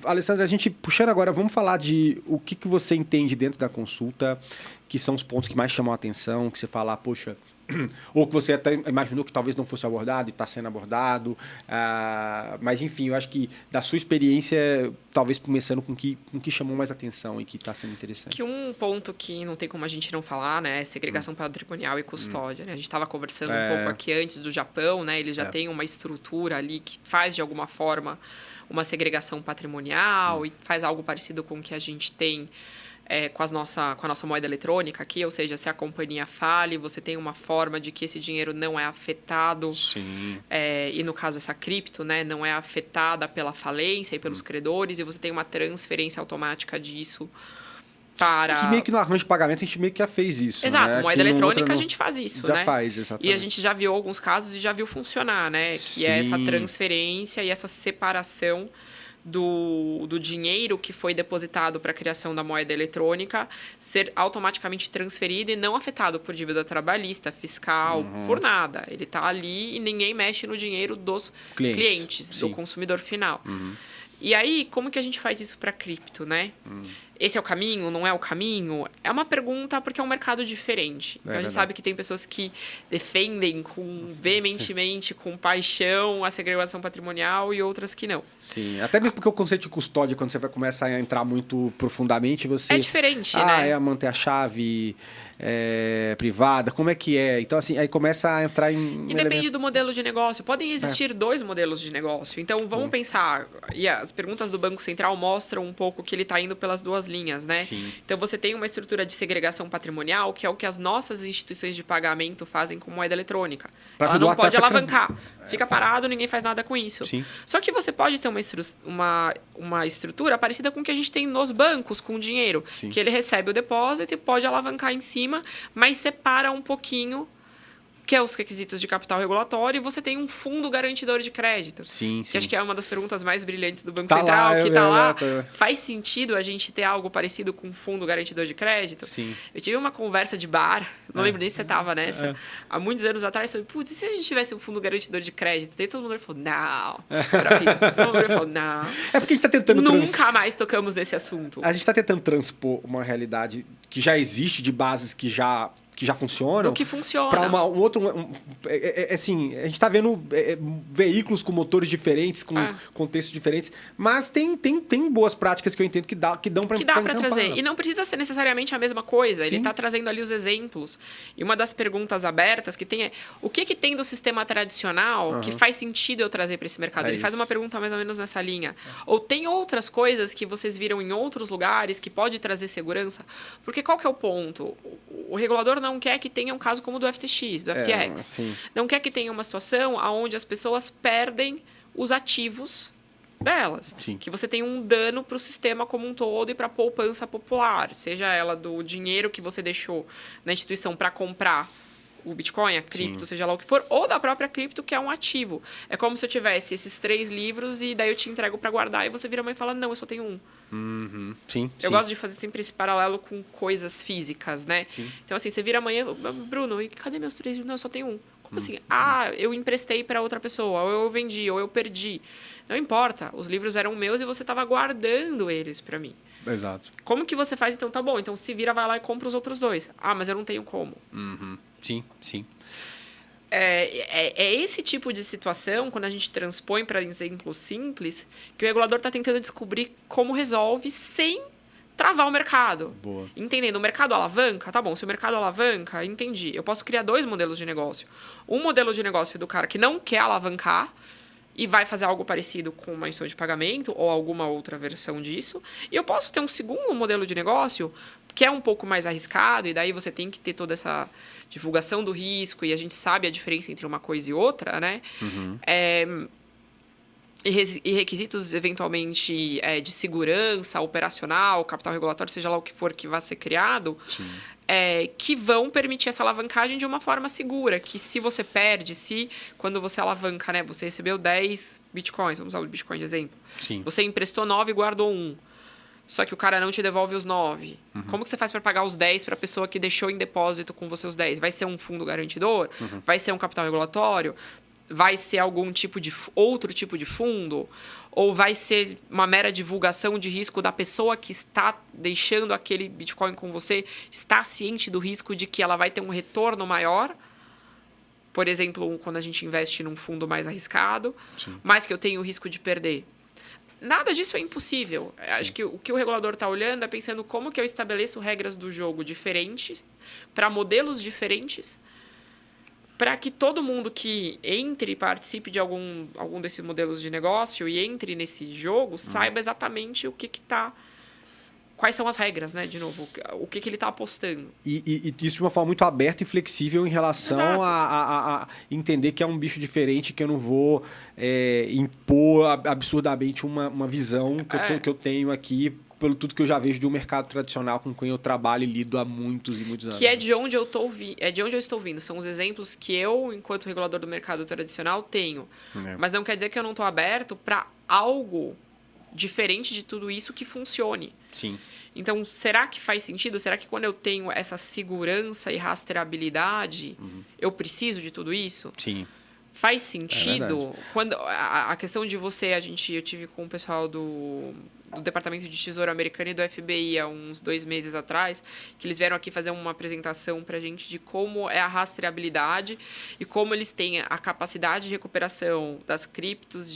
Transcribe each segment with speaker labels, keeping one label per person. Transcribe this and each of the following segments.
Speaker 1: Alessandra, a gente puxando agora, vamos falar de o que você entende dentro da consulta, que são os pontos que mais chamam a atenção, que você fala, poxa, ou que você até imaginou que talvez não fosse abordado e está sendo abordado. Mas, enfim, eu acho que da sua experiência, talvez começando com o que chamou mais atenção e que está sendo interessante.
Speaker 2: Que um ponto que não tem como a gente não falar, né, é segregação patrimonial e custódia. Né? A gente estava conversando um pouco aqui antes do Japão, né? Eles já têm uma estrutura ali que faz, de alguma forma, uma segregação patrimonial e faz algo parecido com o que a gente tem com a nossa moeda eletrônica aqui, ou seja, se a companhia fale, você tem uma forma de que esse dinheiro não é afetado.
Speaker 1: Sim.
Speaker 2: E no caso essa cripto, né, não é afetada pela falência e pelos credores, e você tem uma transferência automática disso para...
Speaker 1: Que meio que no arranjo de pagamento a gente meio que já fez isso.
Speaker 2: Exato,
Speaker 1: né?
Speaker 2: moeda eletrônica a gente faz isso,
Speaker 1: já
Speaker 2: né?
Speaker 1: faz, exatamente.
Speaker 2: E a gente já viu alguns casos e já viu funcionar, né? Que é essa transferência e essa separação do dinheiro que foi depositado para a criação da moeda eletrônica ser automaticamente transferido e não afetado por dívida trabalhista, fiscal, por nada. Ele está ali e ninguém mexe no dinheiro dos clientes do consumidor final. E aí, como que a gente faz isso para cripto, né? Esse é o caminho? Não é o caminho? É uma pergunta porque é um mercado diferente. Então, a gente sabe que tem pessoas que defendem veementemente, com paixão, a segregação patrimonial e outras que não.
Speaker 1: Sim, até mesmo porque o conceito de custódia, quando você vai começar a entrar muito profundamente, você...
Speaker 2: É diferente, né?
Speaker 1: É manter a chave privada, como é que é? Então, assim, aí começa a entrar em...
Speaker 2: E depende do modelo de negócio. Podem existir dois modelos de negócio. Então, vamos pensar... E as perguntas do Banco Central mostram um pouco que ele está indo pelas duas linhas, né?
Speaker 1: Sim.
Speaker 2: Então, você tem uma estrutura de segregação patrimonial, que é o que as nossas instituições de pagamento fazem com moeda eletrônica. Ela não pode alavancar. Fica parado, ninguém faz nada com isso.
Speaker 1: Sim.
Speaker 2: Só que você pode ter uma estrutura parecida com o que a gente tem nos bancos, com dinheiro.
Speaker 1: Sim.
Speaker 2: Que ele recebe o depósito e pode alavancar em cima, mas separa um pouquinho, que é os requisitos de capital regulatório, e você tem um fundo garantidor de crédito.
Speaker 1: Sim,
Speaker 2: que acho que é uma das perguntas mais brilhantes do Banco
Speaker 1: Tá
Speaker 2: Central,
Speaker 1: lá,
Speaker 2: que está lá.
Speaker 1: tá.
Speaker 2: Faz sentido a gente ter algo parecido com um fundo garantidor de crédito?
Speaker 1: Sim.
Speaker 2: Eu tive uma conversa de bar, não lembro nem se você estava nessa, há muitos anos atrás, sobre, putz, e se a gente tivesse um fundo garantidor de crédito? Daí todo mundo falou, não. Todo mundo falou, não.
Speaker 1: É porque a gente está tentando...
Speaker 2: Nunca mais tocamos nesse assunto.
Speaker 1: A gente está tentando transpor uma realidade que já existe, de bases que já funcionam.
Speaker 2: Do que funciona.
Speaker 1: Para um outro... assim, a gente está vendo veículos com motores diferentes, com contextos diferentes, mas tem boas práticas que eu entendo que dão para
Speaker 2: trazer. E não precisa ser necessariamente a mesma coisa.
Speaker 1: Sim.
Speaker 2: Ele está trazendo ali os exemplos. E uma das perguntas abertas que tem é, o que tem do sistema tradicional que faz sentido eu trazer para esse mercado? Ele faz uma pergunta mais ou menos nessa linha. Ou tem outras coisas que vocês viram em outros lugares que pode trazer segurança? Porque qual que é o ponto? O regulador não quer que tenha um caso como o do FTX, do FTX. Não quer que tenha uma situação onde as pessoas perdem os ativos delas.
Speaker 1: Sim.
Speaker 2: Que você tem um dano para o sistema como um todo e para a poupança popular. Seja ela do dinheiro que você deixou na instituição para comprar o Bitcoin, a cripto, seja lá o que for, ou da própria cripto, que é um ativo. É como se eu tivesse esses 3 livros e daí eu te entrego para guardar e você vira mãe e fala, não, eu só tenho um.
Speaker 1: Sim.
Speaker 2: Eu gosto de fazer sempre esse paralelo com coisas físicas, né?
Speaker 1: Sim.
Speaker 2: Então, assim, você vira amanhã, Bruno, e cadê meus 3 livros? Não, eu só tenho um. Como assim? Eu emprestei para outra pessoa, ou eu vendi, ou eu perdi. Não importa, os livros eram meus e você estava guardando eles para mim.
Speaker 1: Exato.
Speaker 2: Como que você faz, então? Tá bom, então se vira, vai lá e compra os outros 2. Mas eu não tenho como.
Speaker 1: Sim.
Speaker 2: É esse tipo de situação, quando a gente transpõe para exemplos simples, que o regulador está tentando descobrir como resolve sem travar o mercado.
Speaker 1: Boa.
Speaker 2: Entendendo, o mercado alavanca? Tá bom, se o mercado alavanca, entendi. Eu posso criar 2 modelos de negócio. Um modelo de negócio do cara que não quer alavancar e vai fazer algo parecido com uma instituição de pagamento ou alguma outra versão disso. E eu posso ter um segundo modelo de negócio que é um pouco mais arriscado, e daí você tem que ter toda essa divulgação do risco, e a gente sabe a diferença entre uma coisa e outra, né? E requisitos, eventualmente, de segurança operacional, capital regulatório, seja lá o que for que vá ser criado, que vão permitir essa alavancagem de uma forma segura. Que se você perde, quando você alavanca, né, você recebeu 10 bitcoins, vamos usar o Bitcoin de exemplo.
Speaker 1: Sim.
Speaker 2: Você emprestou 9 e guardou 1. Só que o cara não te devolve os 9. Como que você faz para pagar os 10 para a pessoa que deixou em depósito com você os 10? Vai ser um fundo garantidor? Vai ser um capital regulatório? vai ser algum tipo de outro tipo de fundo? Ou vai ser uma mera divulgação de risco da pessoa que está deixando aquele Bitcoin com você, está ciente do risco de que ela vai ter um retorno maior? Por exemplo, quando a gente investe num fundo mais arriscado, sim, mas que eu tenho o risco de perder. Nada disso é impossível. Sim. Acho que o regulador está olhando é pensando como que eu estabeleço regras do jogo diferentes, para modelos diferentes, para que todo mundo que entre e participe de algum desses modelos de negócio e entre nesse jogo saiba exatamente o que está... Quais são as regras, né? De novo, o que ele está apostando.
Speaker 1: E isso de uma forma muito aberta e flexível em relação a entender que é um bicho diferente, que eu não vou impor absurdamente uma visão que eu tenho aqui, pelo tudo que eu já vejo de um mercado tradicional com quem eu trabalho e lido há muitos e muitos anos.
Speaker 2: Que é de onde eu estou vindo. São os exemplos que eu, enquanto regulador do mercado tradicional, tenho. Mas não quer dizer que eu não estou aberto para algo diferente de tudo isso que funcione.
Speaker 1: Sim.
Speaker 2: Então, será que faz sentido? Será que quando eu tenho essa segurança e rastreabilidade, eu preciso de tudo isso?
Speaker 1: Sim.
Speaker 2: Faz sentido? Quando a questão de eu tive com o pessoal do Departamento de Tesouro americano e do FBI há uns 2 meses atrás, que eles vieram aqui fazer uma apresentação para a gente de como é a rastreabilidade e como eles têm a capacidade de recuperação das criptos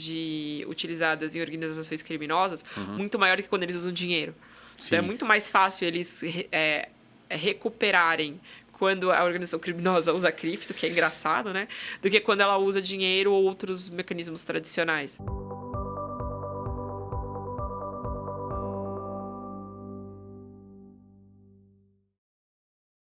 Speaker 2: utilizadas em organizações criminosas muito maior do que quando eles usam dinheiro. Então, é muito mais fácil eles recuperarem quando a organização criminosa usa cripto, que é engraçado, né? Do que quando ela usa dinheiro ou outros mecanismos tradicionais.